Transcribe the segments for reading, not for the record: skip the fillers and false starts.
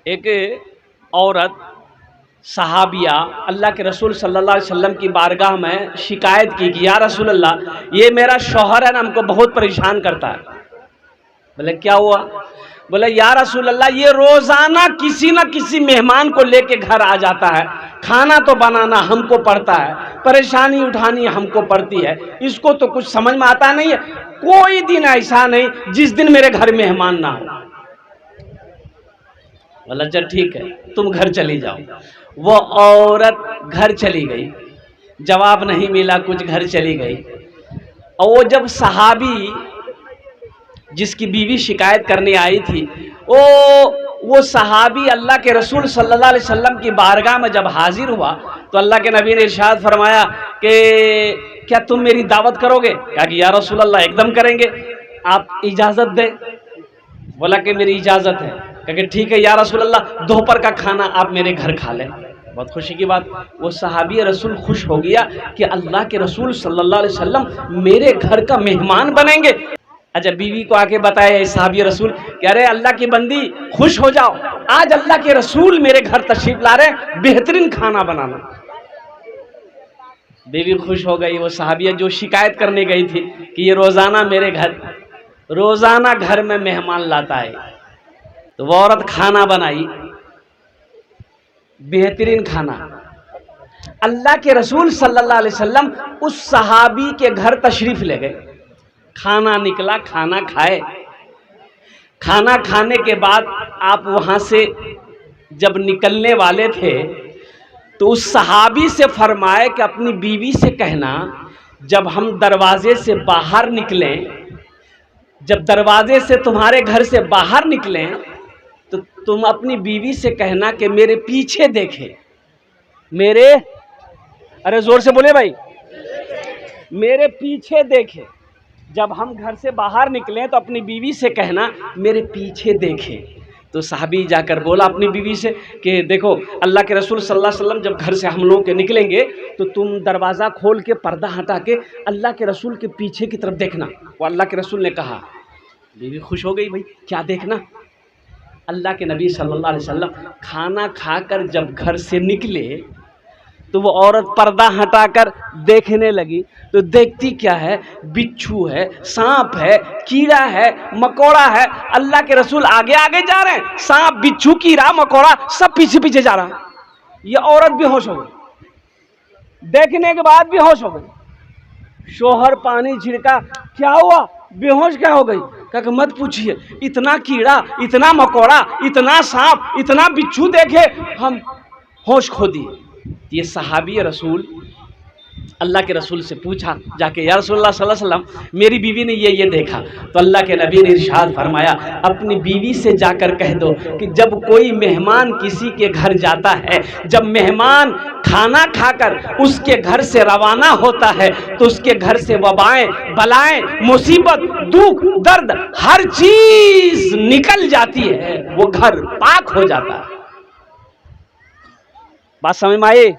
एक औरत सहाबिया अल्लाह के रसूल सल्लल्लाहु अलैहि वसल्लम की बारगाह में शिकायत की कि या रसूल अल्लाह, ये मेरा शौहर है ना, हमको बहुत परेशान करता है। बोले क्या हुआ? बोले या रसूल अल्लाह, ये रोजाना किसी न किसी मेहमान को लेके घर आ जाता है, खाना तो बनाना हमको पड़ता है, परेशानी उठानी हमको पड़ती है, इसको तो कुछ समझ में आता नहीं है। कोई दिन ऐसा नहीं जिस दिन मेरे घर मेहमान ना हो। बोला चल ठीक है, तुम घर चली जाओ। वो औरत घर चली गई, जवाब नहीं मिला, कुछ घर चली गई। और वो जब सहाबी जिसकी बीवी शिकायत करने आई थी, वो सहाबी अल्लाह के रसूल सल्लल्लाहु अलैहि वसल्लम की बारगाह में जब हाजिर हुआ तो अल्लाह के नबी ने इरशाद फरमाया कि क्या तुम मेरी दावत करोगे? कहा कि या रसूल अल्लाह, एकदम करेंगे, आप इजाज़त दे। बोला कि मेरी इजाज़त है। कहा कि ठीक है या रसूल अल्लाह, दोपहर का खाना आप मेरे घर खा लें। बहुत खुशी की बात, वो सहाबी रसूल खुश हो गया कि अल्लाह के रसूल सल्लल्लाहु अलैहि वसल्लम मेरे घर का मेहमान बनेंगे। अच्छा, बीवी को आके बताया सहाबी रसूल कि अरे अल्लाह की बंदी, खुश हो जाओ, आज अल्लाह के रसूल मेरे घर तशरीफ ला रहे, बेहतरीन खाना बनाना। बीवी खुश हो गई। वो सहाबिया जो शिकायत करने गई थी कि ये रोजाना घर में मेहमान लाता है, तो वो औरत खाना बनाई, बेहतरीन खाना। अल्लाह के रसूल सल्लल्लाहु अलैहि वसल्लम उस सहाबी के घर तशरीफ ले गए, खाना निकला, खाना खाए। खाना खाने के बाद आप वहां से जब निकलने वाले थे तो उस सहाबी से फरमाए कि अपनी बीवी से कहना, जब हम दरवाजे से बाहर निकलें, जब दरवाजे से तुम्हारे घर से बाहर निकलें तो तुम अपनी बीवी से कहना कि मेरे पीछे देखे, अरे जोर से बोले भाई, मेरे पीछे देखे। जब हम घर से बाहर निकलें तो अपनी बीवी से कहना मेरे पीछे देखे। तो साहबी जाकर बोला अपनी बीवी से कि देखो, अल्लाह के रसूल सल्लल्लाहु अलैहि वसल्लम जब घर से हम लोग के निकलेंगे तो तुम दरवाज़ा खोल के पर्दा हटा के अल्लाह के रसूल के पीछे की तरफ देखना। वो अल्लाह के रसूल ने कहा। बीवी खुश हो गई, भाई क्या देखना? अल्लाह के नबी सल्लल्लाहु अलैहि वसल्लम खाना खाकर जब घर से निकले तो वो औरत पर्दा हटाकर देखने लगी। तो देखती क्या है? बिच्छू है, सांप है, कीड़ा है, मकोड़ा है। अल्लाह के रसूल आगे आगे जा रहे हैं, सांप, बिच्छू, कीड़ा, मकोड़ा सब पीछे पीछे जा रहा। ये औरत बेहोश हो गई, देखने के बाद बेहोश हो गई। शोहर पानी छिड़का, क्या हुआ? बेहोश क्या हो गई? कहा मत पूछिए, इतना कीड़ा, इतना मकोड़ा, इतना सांप, इतना बिच्छू देखे हम होश खो दिए। ये सहाबी रसूल अल्लाह के रसूल से पूछा जाके, या रसूलल्लाह सल्लल्लाहु अलैहि वसल्लम, मेरी बीवी ने ये देखा। तो अल्लाह के नबी ने इरशाद फरमाया, अपनी बीवी से जाकर कह दो कि जब कोई मेहमान किसी के घर जाता है, जब मेहमान खाना खाकर उसके घर से रवाना होता है तो उसके घर से वबाएं, बलाएं, मुसीबत, दुख, दर्द, हर चीज निकल जाती है, वो घर पाक हो जाता है। बात समझ में आई?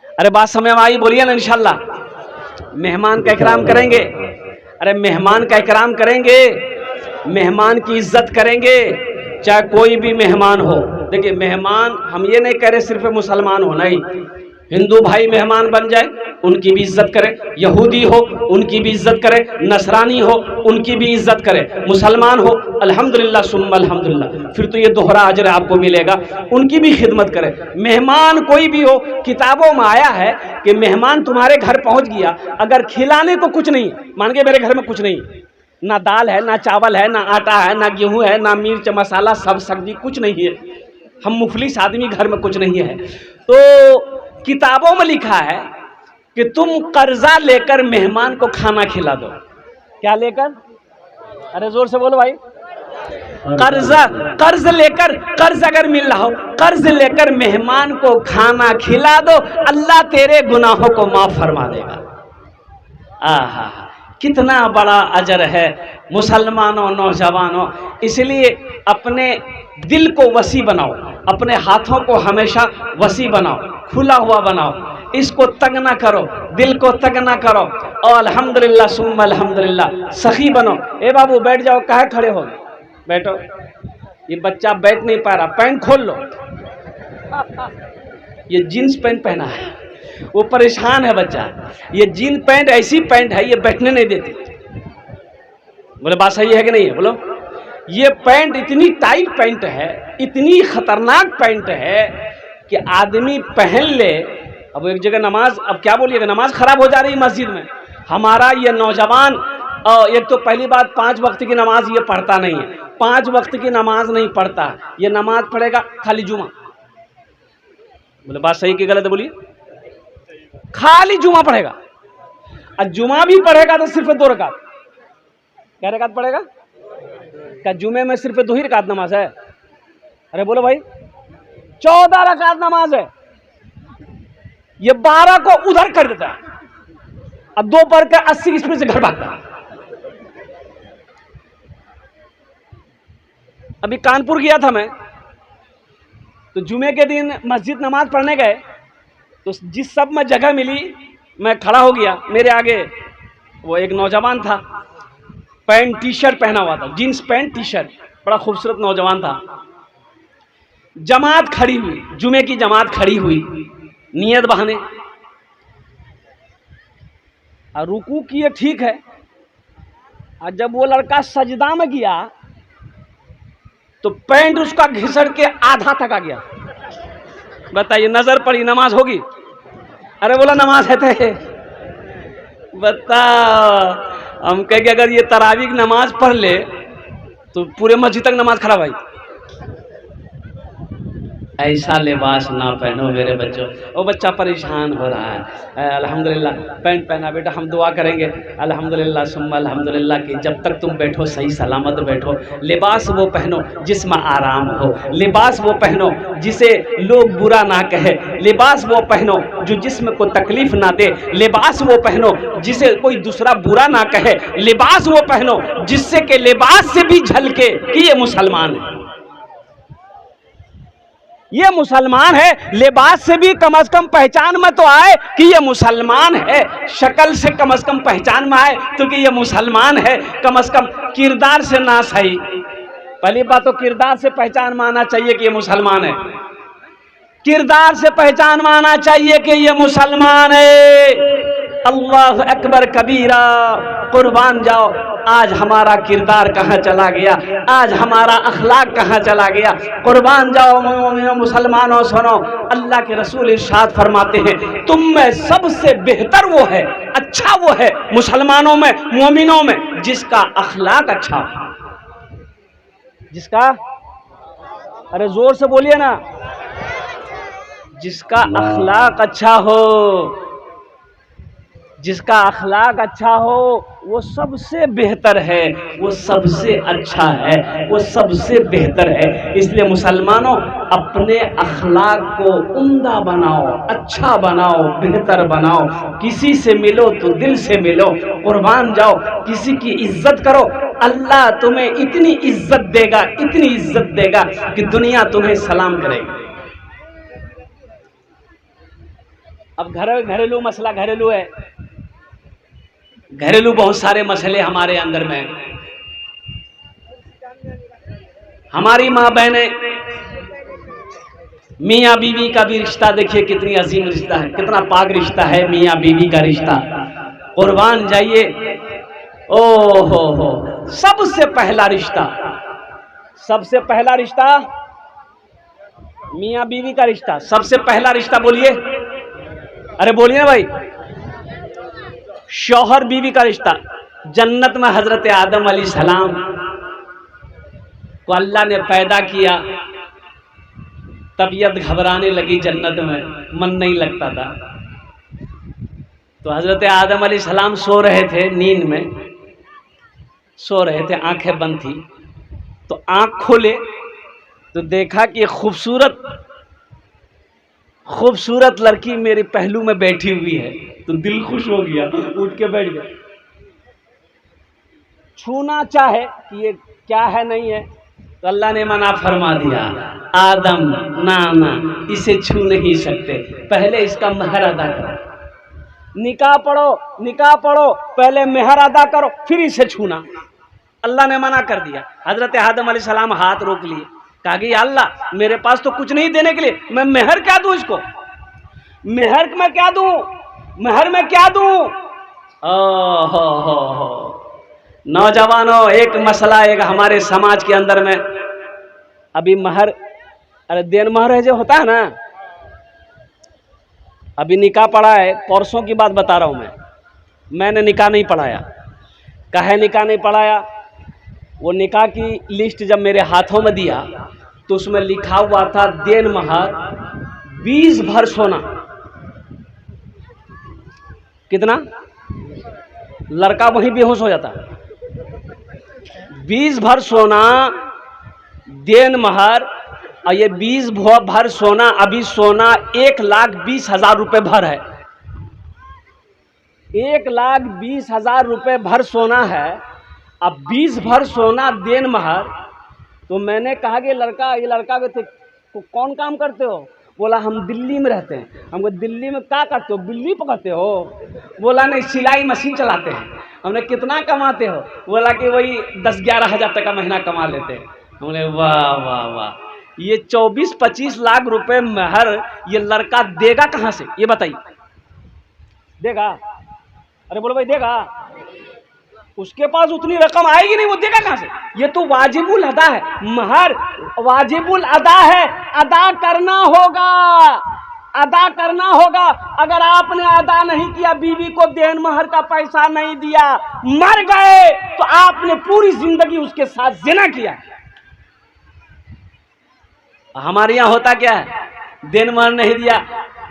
अरे बात समझ में आई? बोलिए ना इंशाल्लाह। मेहमान का इकराम करेंगे, अरे मेहमान का इकराम करेंगे, मेहमान की इज्जत करेंगे, चाहे कोई भी मेहमान हो। देखिए, मेहमान हम ये नहीं कह रहे सिर्फ मुसलमान हो, नहीं, हिंदू भाई मेहमान बन जाए उनकी भी इज्जत करें, यहूदी हो उनकी भी इज्जत करें, नसरानी हो उनकी भी इज्जत करें, मुसलमान हो अल्हम्दुलिल्लाह सुम्मा अल्हम्दुलिल्लाह, फिर तो ये दोहरा अजर आपको मिलेगा, उनकी भी खिदमत करें। मेहमान कोई भी हो, किताबों में आया है कि मेहमान तुम्हारे घर पहुंच गया, अगर खिलाने को कुछ नहीं, मान के मेरे घर में कुछ नहीं, ना दाल है, ना चावल है, ना आटा है, ना गेहूँ है, ना मिर्च मसाला, सब सब्जी, कुछ नहीं है, हम मुफलिस आदमी, घर में कुछ नहीं है, तो किताबों में लिखा है कि तुम कर्जा लेकर मेहमान को खाना खिला दो। क्या लेकर? अरे जोर से बोलो भाई। कर्ज लेकर, कर्ज अगर मिल रहा हो, कर्ज लेकर मेहमान को खाना खिला दो, अल्लाह तेरे गुनाहों को माफ फरमा देगा। आहा, कितना बड़ा अजर है मुसलमानों, नौजवानों। इसलिए अपने दिल को वसी बनाओ, अपने हाथों को हमेशा वसी बनाओ, खुला हुआ बनाओ, इसको तंग ना करो, दिल को तंग ना करो, और अल्हम्दुलिल्लाह सुम्मा अल्हम्दुलिल्लाह सखी बनो। ए बाबू बैठ जाओ, काहे खड़े हो? बैठो। ये बच्चा बैठ नहीं पा रहा, पैंट खोल लो। ये जीन्स पैंट पहना है, वो परेशान है बच्चा। ये जीन्स पैंट ऐसी पैंट है, ये बैठने नहीं देती। बोले बात सही है कि नहीं है? बोलो। ये पैंट इतनी टाइट पैंट है, इतनी खतरनाक पैंट है कि आदमी पहन ले। अब एक जगह नमाज, अब क्या बोलिएगा, नमाज खराब हो जा रही मस्जिद में। हमारा ये नौजवान, एक तो पहली बात 5 वक्त की नमाज ये पढ़ता नहीं है, 5 वक्त की नमाज नहीं पढ़ता। ये नमाज पढ़ेगा खाली जुमा। बोले बात सही कि गलत है? बोलिए। खाली जुमा पढ़ेगा, और जुमा भी पढ़ेगा तो सिर्फ 2 रकात। क्या रकात पढ़ेगा? क्या जुमे में सिर्फ 2 ही रकात नमाज है? अरे बोलो भाई, 14 रकात नमाज है। ये 12 को उधर कर देता है, अब 2 पढ़ के 80 स्पीड से घर भागता है। अभी कानपुर गया था मैं, तो जुमे के दिन मस्जिद नमाज पढ़ने गए, तो जिस सब में जगह मिली मैं खड़ा हो गया। मेरे आगे वो एक नौजवान था, पैंट टी शर्ट पहना हुआ था, जीन्स पैंट टी शर्ट, बड़ा खूबसूरत नौजवान था। जमात खड़ी हुई, जुमे की जमात खड़ी हुई नियत बहाने, और रुकू किए, ठीक है। और जब वो लड़का सजदा में गया तो पैंट उसका घिसड़ के आधा तक आ गया। बताइए, नजर पड़ी, नमाज होगी? अरे बोला नमाज है थे। बता, हम कहेंगे अगर ये तरावी की नमाज पढ़ ले तो पूरे मस्जिद तक नमाज खराब आई। ऐसा लिबास ना पहनो मेरे बच्चों। वो बच्चा परेशान हो रहा है। अल्हम्दुलिल्लाह पैंट पहना। बेटा हम दुआ करेंगे अल्हम्दुलिल्लाह सुम्मा अल्हम्दुलिल्लाह कि जब तक तुम बैठो सही सलामत बैठो। लिबास वो पहनो जिसमें आराम हो, लिबास वो पहनो जिसे लोग बुरा ना कहे, लिबास वो पहनो जो जिस्म को तकलीफ ना दे, लिबास वो पहनो जिसे कोई दूसरा बुरा ना कहे, लिबास वो पहनो जिससे कि लिबास से भी झलके कि ये मुसलमान है, ये मुसलमान है। लिबास से भी कम से कम पहचान में तो आए कि ये मुसलमान है, शक्ल से कम से कम पहचान में आए तो कि ये मुसलमान है। कम से कम किरदार से ना सही, पहली बात तो किरदार से पहचान में आना चाहिए कि ये मुसलमान है, किरदार से पहचान में आना चाहिए कि ये मुसलमान है। अल्लाह अकबर कबीरा, कुर्बान जाओ। आज हमारा किरदार कहाँ चला गया, आज हमारा अखलाक कहाँ चला गया। कुर्बान जाओ मुसलमानों, सुनो अल्लाह के रसूल इरशाद फरमाते हैं तुम में सबसे बेहतर वो है, अच्छा वो है मुसलमानों में, मोमिनों में जिसका अखलाक अच्छा हो। जिसका, अरे जोर से बोलिए ना, जिसका अखलाक अच्छा हो, जिसका अखलाक अच्छा हो वो सबसे बेहतर है, वो सबसे अच्छा है, वो सबसे बेहतर है। इसलिए मुसलमानों अपने अखलाक को उम्दा बनाओ, अच्छा बनाओ, बेहतर बनाओ। किसी से मिलो तो दिल से मिलो, कुर्बान जाओ, किसी की इज्जत करो। अल्लाह तुम्हें इतनी इज्जत देगा, इतनी इज्जत देगा कि दुनिया तुम्हें सलाम करेगी। अब घरेलू मसला घरेलू है, घरेलू बहुत सारे मसले हमारे अंदर में। हमारी माँ बहनें, मियाँ बीवी का भी रिश्ता देखिए कितनी अजीम रिश्ता है, कितना पाक रिश्ता है मियाँ बीवी का रिश्ता। कुर्बान जाइए, ओ हो सबसे पहला रिश्ता, सबसे पहला रिश्ता मियाँ बीवी का रिश्ता, सबसे पहला रिश्ता बोलिए, अरे बोलिए ना भाई, शौहर बीवी का रिश्ता। जन्नत में हजरत आदम अलैहिस्सलाम को अल्लाह ने पैदा किया, तबीयत घबराने लगी, जन्नत में मन नहीं लगता था। तो हजरत आदम अलैहिस्सलाम सो रहे थे, नींद में सो रहे थे, आंखें बंद थी। तो आंख खोले तो देखा कि खूबसूरत खूबसूरत लड़की मेरे पहलू में बैठी हुई है। तो दिल खुश हो गया, उठ के बैठ गया। छूना चाहे कि ये क्या है नहीं है, तो अल्लाह ने मना फरमा दिया, आदम ना ना इसे छू नहीं सकते, पहले इसका महर अदा करो, निकाह पढ़ो, निकाह पढ़ो, पहले महर अदा करो फिर इसे छूना। अल्लाह ने मना कर दिया। हजरत आदम अलैहिस्सलाम हाथ रोक लिए, कहा कि या अल्लाह मेरे पास तो कुछ नहीं देने के लिए, मैं मेहर क्या दूं इसको, मेहर में क्या दूं, मेहर में क्या दूं। हो नौजवानों, एक मसला एक हमारे समाज के अंदर में अभी महर, अरे देन महर जो होता है ना, अभी निकाह पढ़ा है, परसों की बात बता रहा हूं मैंने निकाह नहीं पढ़ाया। काहे निकाह नहीं पढ़ाया? वो निकाह की लिस्ट जब मेरे हाथों में दिया तो उसमें लिखा हुआ था देन महर 20 भर सोना। कितना? लड़का वहीं बेहोश हो जाता। 20 भर सोना देन महर, और ये 20 भर सोना, अभी सोना 1,20,000 रुपये भर है। 1,20,000 रुपये भर सोना है। अब 20 भर सोना देन महर। तो मैंने कहा कि ये लड़का के तो कौन काम करते हो? बोला हम दिल्ली में रहते हैं। हमको दिल्ली में क्या करते हो? बिल्ली पकड़ते हो? बोला नहीं, सिलाई मशीन चलाते हैं। हमने कितना कमाते हो? बोला कि वही 10-11 हज़ार तक का महीना कमा लेते हैं। हमने वाह वाह वाह, ये 24-25 लाख रुपए महर ये लड़का देगा कहाँ से? ये बताइए, देगा? अरे बोलो भाई, देगा? उसके पास उतनी रकम आएगी नहीं, वो देगा कहाँ से? ये तो वाजिबुल अदा है, महर वाजिबुल अदा है, अदा करना होगा, अदा करना होगा। अगर आपने अदा नहीं किया, बीवी को देन महर का पैसा नहीं दिया, मर गए, तो आपने पूरी जिंदगी उसके साथ जिना किया। हमारे यहाँ होता क्या है, देन महर नहीं दिया,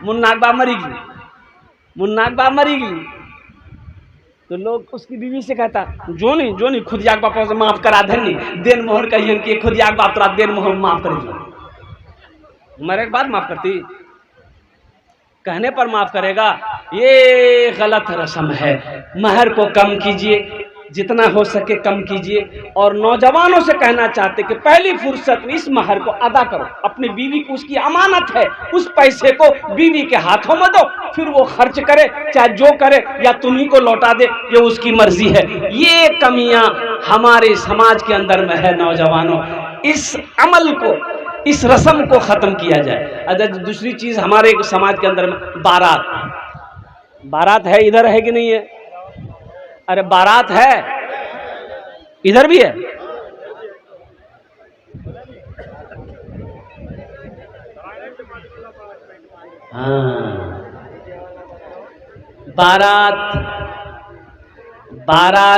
मुन्नाक बाप मरीगी, मुन्नाक बाप मरीगी, तो लोग उसकी बीवी से कहता जो नहीं खुद याक बाप से माफ करा धनी, देन मोहर कहिए कि खुद याक बाप तोरा देन मोहर माफ कर दिया। मरे के बाद माफ करती, कहने पर माफ करेगा? ये गलत रस्म है। महर को कम कीजिए, जितना हो सके कम कीजिए। और नौजवानों से कहना चाहते कि पहली फुर्सत में इस महर को अदा करो। अपनी बीवी को, उसकी अमानत है, उस पैसे को बीवी के हाथों में दो, फिर वो खर्च करे, चाहे जो करे, या तुम्ही को लौटा दे, ये उसकी मर्जी है। ये कमियां हमारे समाज के अंदर में है। नौजवानों, इस अमल को, इस रस्म को खत्म किया जाए। अगर दूसरी चीज हमारे समाज के अंदर में बारात, बारात है, इधर है कि नहीं है? अरे बारात है, इधर भी है। हाँ, बारात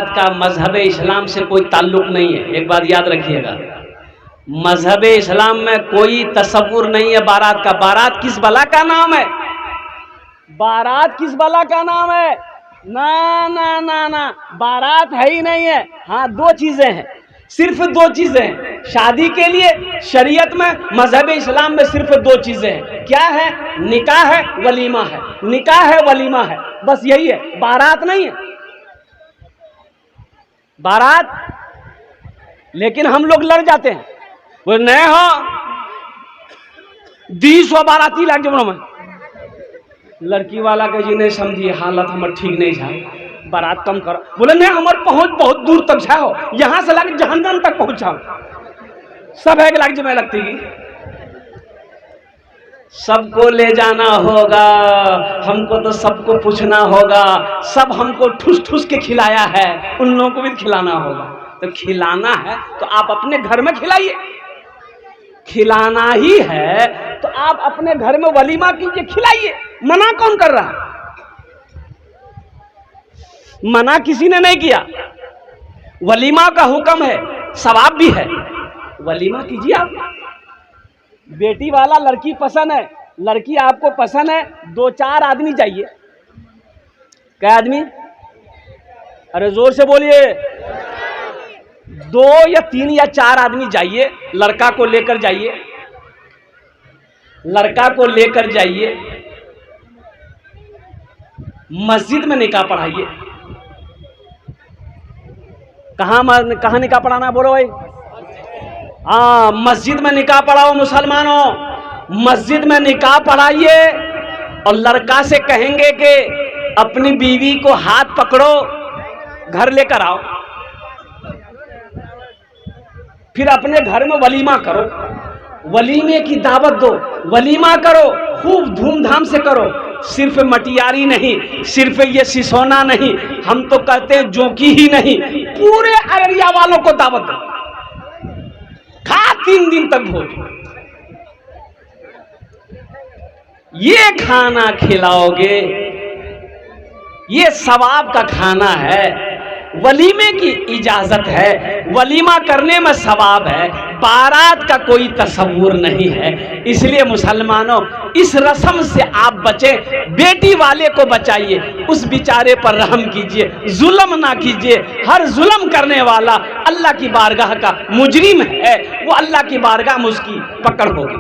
का मजहब इस्लाम से कोई ताल्लुक नहीं है। एक बात याद रखिएगा, मजहब इस्लाम में कोई तसव्वुर नहीं है बारात का। बारात किस बला का नाम है? बारात किस बला का नाम है? ना ना ना ना, बारात है ही नहीं है। हाँ, 2 चीजें हैं, सिर्फ 2 चीजें हैं शादी के लिए। शरीयत में, मजहब इस्लाम में सिर्फ 2 चीजें हैं। क्या है? निकाह है, वलीमा है। निकाह है, वलीमा है, बस यही है, बारात नहीं है। बारात, लेकिन हम लोग लड़ जाते हैं, वो नए हो 200 बाराती लग जाओ में। लड़की वाला के जी नहीं समझी, हालत हमार ठीक नहीं जाए, बारात कम करो। बोले नहीं, हमार पहुंच बहुत दूर तक जाओ, यहां से लग जहन्नम तक पहुंचाओ। सब है कि लग जमे लगती की, सबको ले जाना होगा, हमको तो सबको पूछना होगा। सब हमको ठूस ठूस के खिलाया है, उन लोगों को भी खिलाना होगा। तो खिलाना है तो आप अपने घर में खिलाइए। खिलाना ही है तो आप अपने घर में वलीमा कीजिए, खिलाइए। मना कौन कर रहा? मना किसी ने नहीं किया। वलीमा का हुक्म है, सवाब भी है, वलीमा कीजिए आप। बेटी वाला लड़की पसंद है, लड़की आपको पसंद है, 2-4 आदमी चाहिए। क्या आदमी? अरे जोर से बोलिए। 2 या 3 या 4 आदमी जाइए, लड़का को लेकर जाइए, लड़का को लेकर जाइए, मस्जिद में निकाह पढ़ाइए। कहाँ निकाह पढ़ाना बोलो भाई? हाँ, मस्जिद में निकाह पढ़ाओ मुसलमानों, मस्जिद में निकाह पढ़ाइए। और लड़का से कहेंगे कि अपनी बीवी को हाथ पकड़ो, घर लेकर आओ। फिर अपने घर में वलीमा करो, वलीमे की दावत दो, वलीमा करो, खूब धूमधाम से करो। सिर्फ मटियारी नहीं, सिर्फ ये सिसोना नहीं, हम तो कहते हैं जोकी ही नहीं, पूरे अररिया वालों को दावत दो, खा 3 दिन तक भोज। ये खाना खिलाओगे, ये सवाब का खाना है, वलीमे की इजाजत है, वलीमा करने में सवाब है, बारात का कोई तस्वुर नहीं है। इसलिए मुसलमानों, इस रस्म से आप बचे, बेटी वाले को बचाइए, उस बेचारे पर रहम कीजिए, जुल्म ना कीजिए। हर जुल्म करने वाला अल्लाह की बारगाह का मुजरिम है, वो अल्लाह की बारगाह में उसकी पकड़ होगी।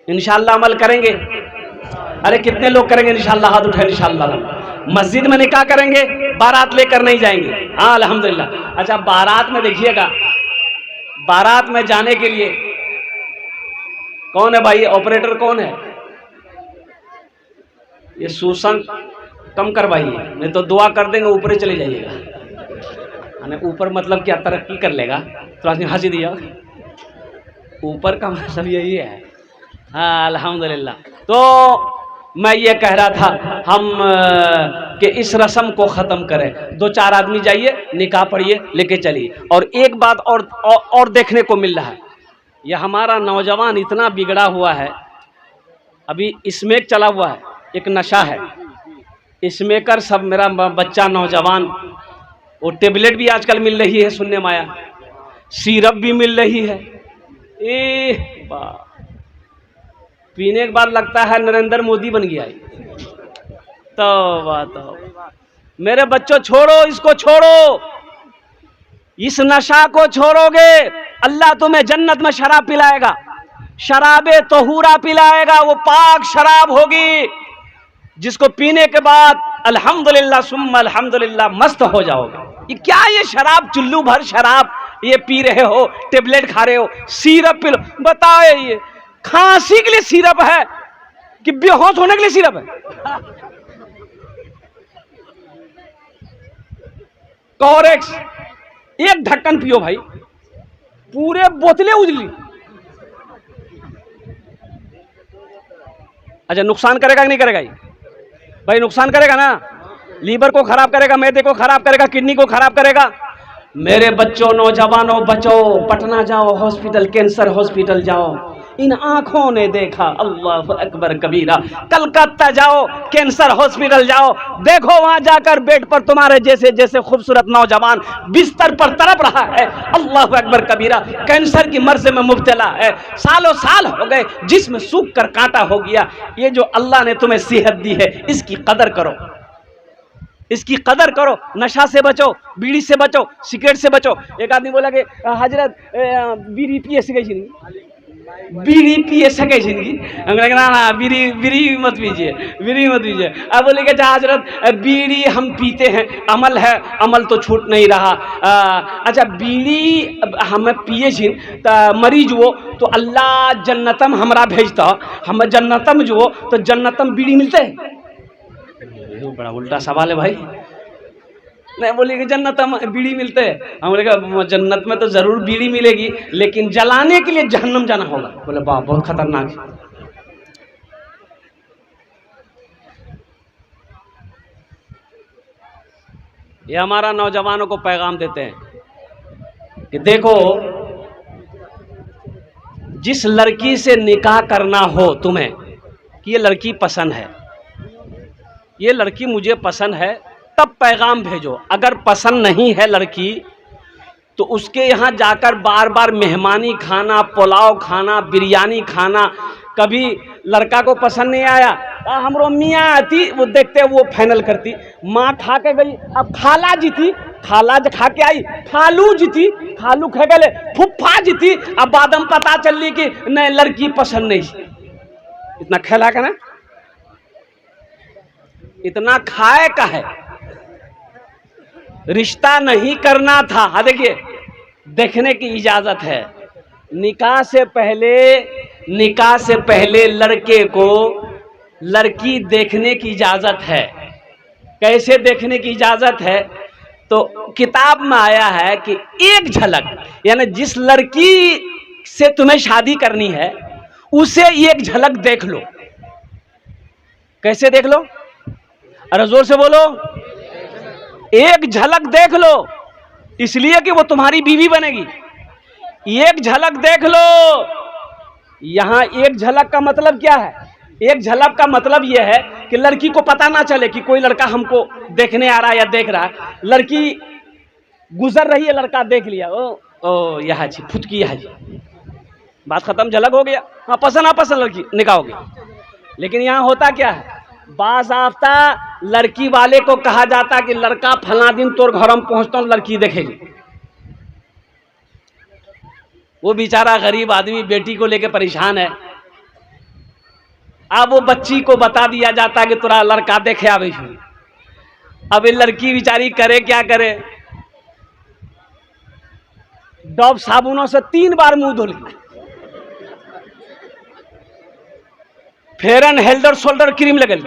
इंशाअल्लाह अमल करेंगे। अरे कितने लोग करेंगे इंशाअल्लाह? हाथ उठाए इंशाअल्लाह। मस्जिद में निकाह करेंगे, बारात लेकर नहीं जाएंगे। हाँ अल्हम्दुलिल्लाह। अच्छा, बारात में देखिएगा, बारात में जाने के लिए कौन है भाई? ऑपरेटर कौन है? ये सुसंग कम करवाइए, नहीं तो दुआ कर देंगे ऊपर ही चले जाइएगा। ऊपर मतलब क्या, तरक्की कर लेगा? तो आदमी हंसी दिया, ऊपर का मतलब यही है। हाँ अल्हम्दुलिल्लाह। तो मैं ये कह रहा था हम कि इस रस्म को ख़त्म करें। 2-4 आदमी जाइए, निकाह पढ़िए, लेके चलिए। और एक बात और देखने को मिल रहा है, यह हमारा नौजवान इतना बिगड़ा हुआ है। अभी स्मैक चला हुआ है, एक नशा है, स्मैकर सब। मेरा बच्चा नौजवान, वो टेबलेट भी आजकल मिल रही है, सुनने में आया, सिरप भी मिल रही है। पीने के बाद लगता है नरेंद्र मोदी बन गया। तो मेरे बच्चों, छोड़ो इसको, छोड़ो इस नशा को। छोड़ोगे अल्लाह तुम्हें जन्नत में शराब पिलाएगा, शराबे तोहूरा पिलाएगा। वो पाक शराब होगी जिसको पीने के बाद अल्हम्दुलिल्लाह सुम्मा अल्हम्दुलिल्लाह मस्त हो जाओगे। ये क्या, ये शराब, चुल्लू भर शराब ये पी रहे हो, टेबलेट खा रहे हो, सिरप पी लो। बताओ, ये खांसी के लिए सिरप है कि बेहोश होने के लिए सिरप है? कोरेक्स एक ढक्कन पियो भाई, पूरे बोतलें उजली। अच्छा, नुकसान करेगा कि नहीं करेगा? ये भाई नुकसान करेगा ना, लीवर को खराब करेगा, मैदे को खराब करेगा, किडनी को खराब करेगा। मेरे बच्चों, नौजवानों, बचो, पटना जाओ, हॉस्पिटल, कैंसर हॉस्पिटल जाओ। इन आंखों ने देखा, अल्लाह अकबर कबीरा। कलकत्ता जाओ, कैंसर हॉस्पिटल जाओ, देखो वहां जाकर बेड पर तुम्हारे जैसे जैसे खूबसूरत नौजवान बिस्तर पर तड़प रहा है, अल्लाह अकबर कबीरा, कैंसर की मर्ज में मुब्तला है, सालों साल हो गए, जिसमें सूख कर कांटा हो गया। ये जो अल्लाह ने तुम्हें सेहत दी है, इसकी कदर करो, इसकी कदर करो। नशा से बचो, बीड़ी से बचो, सिगरेट से बचो। एक आदमी बोला कि हजरत बीड़ी पिए सके नहीं, बीड़ी पिए सके जिंदगी? ना ना, बीड़ी मत पीजिए, बीड़ी मत पीजिए। अब बोले कि हजरत बीड़ी हम पीते हैं, अमल है, अमल तो छूट नहीं रहा। अच्छा, बीड़ी हम पिए जिन तो मरीज वो तो अल्लाह जन्नतम हमरा भेजता, हम जन्नतम जो तो जन्नतम बीड़ी मिलते है? बड़ा उल्टा सवाल है भाई। नहीं, बोले कि जन्नत में बीड़ी मिलते हैं। हम बोले कि जन्नत में तो जरूर बीड़ी मिलेगी, लेकिन जलाने के लिए जहन्नम जाना होगा। बोले वाह, बहुत खतरनाक है। ये हमारा नौजवानों को पैगाम देते हैं कि देखो, जिस लड़की से निकाह करना हो तुम्हें कि ये लड़की पसंद है, ये लड़की मुझे पसंद है, तब पैगाम भेजो। अगर पसंद नहीं है लड़की तो उसके यहाँ जाकर बार बार मेहमानी खाना, पुलाव खाना, बिरयानी खाना। कभी लड़का को पसंद नहीं आया, हमरो मियाँ आती, वो देखते वो फाइनल करती, माँ खा के गई, अब खाला जी थी, खाला खा के आई, खालू जी थी, खालू खा गए, फुफ्फा जी थी, अब बाद में पता चली कि नहीं लड़की पसंद नहीं। इतना खेला का ना, इतना खाए का है, रिश्ता नहीं करना था। हाँ देखिए, देखने की इजाजत है। निकाह से पहले लड़के को लड़की देखने की इजाजत है। कैसे देखने की इजाजत है? तो किताब में आया है कि एक झलक, यानी जिस लड़की से तुम्हें शादी करनी है उसे एक झलक देख लो। कैसे देख लो? अरे जोर से बोलो। एक झलक देख लो, इसलिए कि वो तुम्हारी बीवी बनेगी। एक झलक देख लो। यहां एक झलक का मतलब क्या है? एक झलक का मतलब यह है कि लड़की को पता ना चले कि कोई लड़का हमको देखने आ रहा है या देख रहा है। लड़की गुजर रही है, लड़का देख लिया, ओ यहाँ जी फुटकी, यहाँ जी, बात खत्म, झलक हो गया। हाँ, पसंद नापसंद लड़की निकाह हो गया। लेकिन यहाँ होता क्या है, बाज़ाब्ता लड़की वाले को कहा जाता कि लड़का फला दिन तोर घर में पहुंचता हूं, लड़की देखेगी। वो बेचारा गरीब आदमी बेटी को लेकर परेशान है। अब वो बच्ची को बता दिया जाता कि तोरा लड़का देखे आवे। अब ये लड़की बेचारी करे क्या करे, डब साबुनों से 3 बार मुंह धो ली, फेयर एंड हेल्डर शोल्डर क्रीम लगल,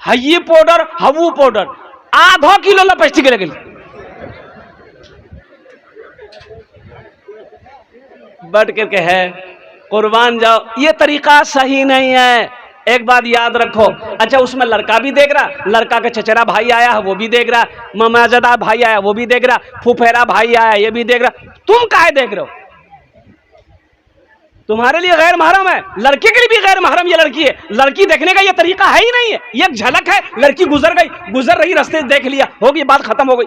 हई पाउडर हवू पाउडर, आधा किलो लिपस्टिक लगल। बढ़ करके है, कुर्बान जाओ, ये तरीका सही नहीं है। एक बात याद रखो। अच्छा, उसमें लड़का भी देख रहा, लड़का का चचेरा भाई आया है वो भी देख रहा, मामाजादा भाई आया वो भी देख रहा, फुफेरा भाई आया ये भी देख रहा। तुम काहे देख रहे हो? तुम्हारे लिए गैर महरम है, लड़के के लिए भी गैर महरम ये लड़की है। लड़की देखने का ये तरीका है ही नहीं है। ये एक झलक है, लड़की गुजर गई, गुजर रही रास्ते देख लिया, हो गई, बात खत्म हो गई।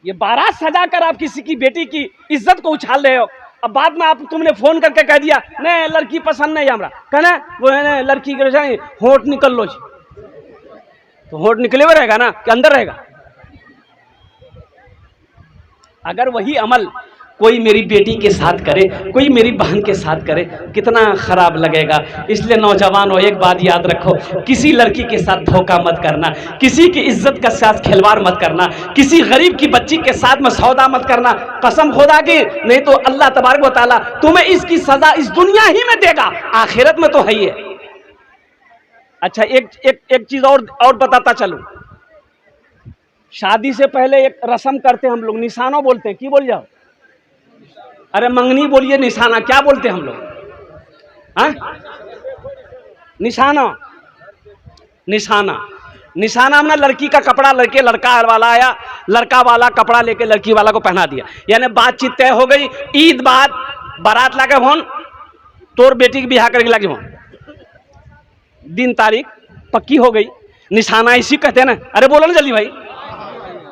ये बारात सजा कर आप किसी की बेटी की इज्जत को उछाल रहे हो। अब बाद में आप तुमने फोन करके कह दिया नहीं लड़की पसंद नहीं हमरा, कहना वो है लड़की के होंठ निकल लो जी, तो होंठ निकले हुए रहेगा ना कि अंदर रहेगा? अगर वही अमल कोई मेरी बेटी के साथ करे, कोई मेरी बहन के साथ करे, कितना खराब लगेगा। इसलिए नौजवानों, एक बात याद रखो, किसी लड़की के साथ धोखा मत करना, किसी की इज्जत के साथ खिलवाड़ मत करना, किसी गरीब की बच्ची के साथ में सौदा मत करना। कसम खुदा की, नहीं तो अल्लाह तबारक व तआला तुम्हें इसकी सजा इस दुनिया ही में देगा, आखिरत में तो है ही है। अच्छा, एक चीज और बताता चलूं। शादी से पहले एक रस्म करते हैं हम लोग, निशानो बोलते हैं। की बोल जाओ? अरे मंगनी बोलिए, निशाना क्या बोलते हैं हम लोग? हाँ, निशाना। निशाना निशाना हमने लड़की का कपड़ा लेके लड़का वाला आया, लड़का वाला कपड़ा लेके लड़की वाला को पहना दिया, यानी बातचीत तय हो गई। ईद बाद बारात लाके फोन, तोर बेटी की बिहार करके लाके फोन, दिन तारीख पक्की हो गई। निशाना इसी कहते हैं ना? अरे बोलो ना जल्दी भाई,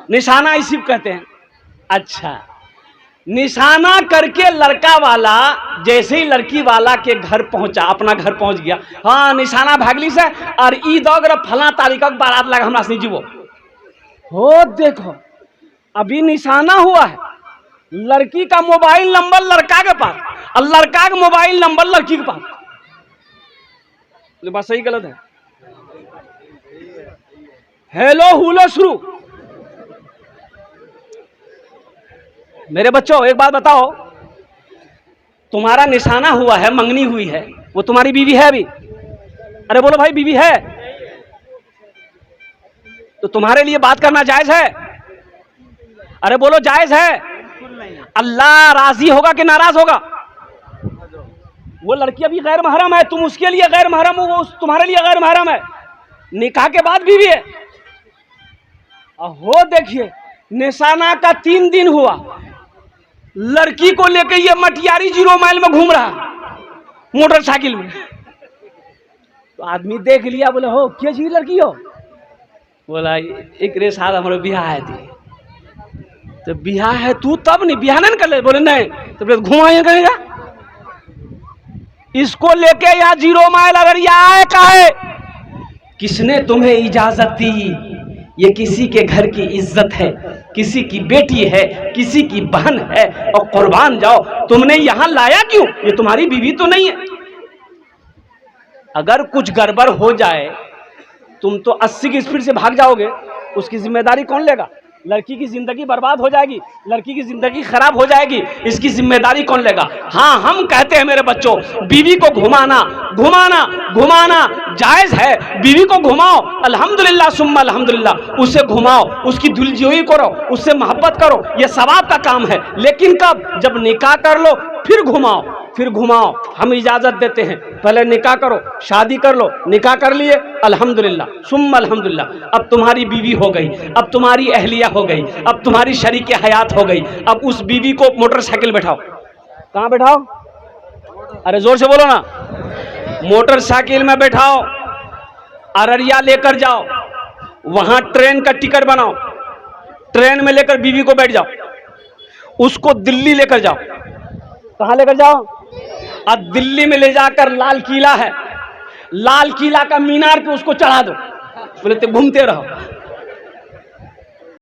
निशाना इसी कहते हैं। अच्छा, निशाना करके लड़का वाला जैसे ही लड़की वाला के घर पहुंचा, अपना घर पहुंच गया, हाँ निशाना भागली से और ईद अगर फला तारीख का बारात लगा हमरा से जीवो हो। देखो अभी निशाना हुआ है, लड़की का मोबाइल नंबर लड़का के पास और लड़का का मोबाइल नंबर लड़की के पास। ये बात सही गलत है? हेलो हुलो शुरू। मेरे बच्चों, एक बात बताओ, तुम्हारा निशाना हुआ है, मंगनी हुई है, वो तुम्हारी बीवी है अभी? अरे बोलो भाई, बीवी है? तो तुम्हारे लिए बात करना जायज है? अरे बोलो, जायज है? अल्लाह राजी होगा कि नाराज होगा? वो लड़की अभी गैर महरम है, तुम उसके लिए गैर महरम हो, वो तुम्हारे लिए गैर महरम है, निकाह के बाद बीवी है। हो देखिए, निशाना का 3 दिन हुआ, लड़की को लेकर ये मटियारी 0 माइल में घूम रहा मोटरसाइकिल में। तो आदमी देख लिया, बोले हो क्या चीज लड़की हो? बोला एक रे साल हमारे बिहार है थी। तो बिहार है तू तब नहीं बिहार नहीं कर ले? बोले नहीं। तो फिर घुमाइए करेगा इसको लेके यहाँ 0 माइल अगर ये आए काहे? किसने तुम्हें इजाजत दी? ये किसी के घर की इज्जत है, किसी की बेटी है, किसी की बहन है, और कुर्बान जाओ तुमने यहां लाया क्यों? ये तुम्हारी बीवी तो नहीं है। अगर कुछ गड़बड़ हो जाए, तुम तो 80 की स्पीड से भाग जाओगे, उसकी जिम्मेदारी कौन लेगा? लड़की की जिंदगी बर्बाद हो जाएगी, लड़की की जिंदगी खराब हो जाएगी, इसकी जिम्मेदारी कौन लेगा? हाँ, हम कहते हैं मेरे बच्चों, बीवी को घुमाना, घुमाना घुमाना जायज है। बीवी को घुमाओ, अल्हम्दुलिल्लाह सुम्मा अल्हम्दुलिल्लाह, उसे घुमाओ, उसकी दिलजोई करो, उससे मोहब्बत करो, यह सवाब का काम है। लेकिन कब? जब निकाह कर लो फिर घुमाओ, फिर घुमाओ। हम इजाज़त देते हैं, पहले निकाह करो, शादी कर लो, निकाह कर लिए, अल्हम्दुलिल्लाह सुम्मा अल्हम्दुलिल्लाह, अब तुम्हारी बीवी हो गई, अब तुम्हारी अहलिया हो गई, अब तुम्हारी शरीक हयात हो गई। अब उस बीवी को मोटरसाइकिल बैठाओ। कहाँ बैठाओ? अरे जोर से बोलो ना। मोटरसाइकिल में बैठाओ, अररिया लेकर जाओ, वहां ट्रेन का टिकट बनाओ, ट्रेन में लेकर बीवी को बैठ जाओ, उसको दिल्ली लेकर जाओ। कहां लेकर जाओ? अब दिल्ली में ले जाकर लाल किला है, लाल किला का मीनार पे उसको चढ़ा दो, बोले तो घूमते रहो।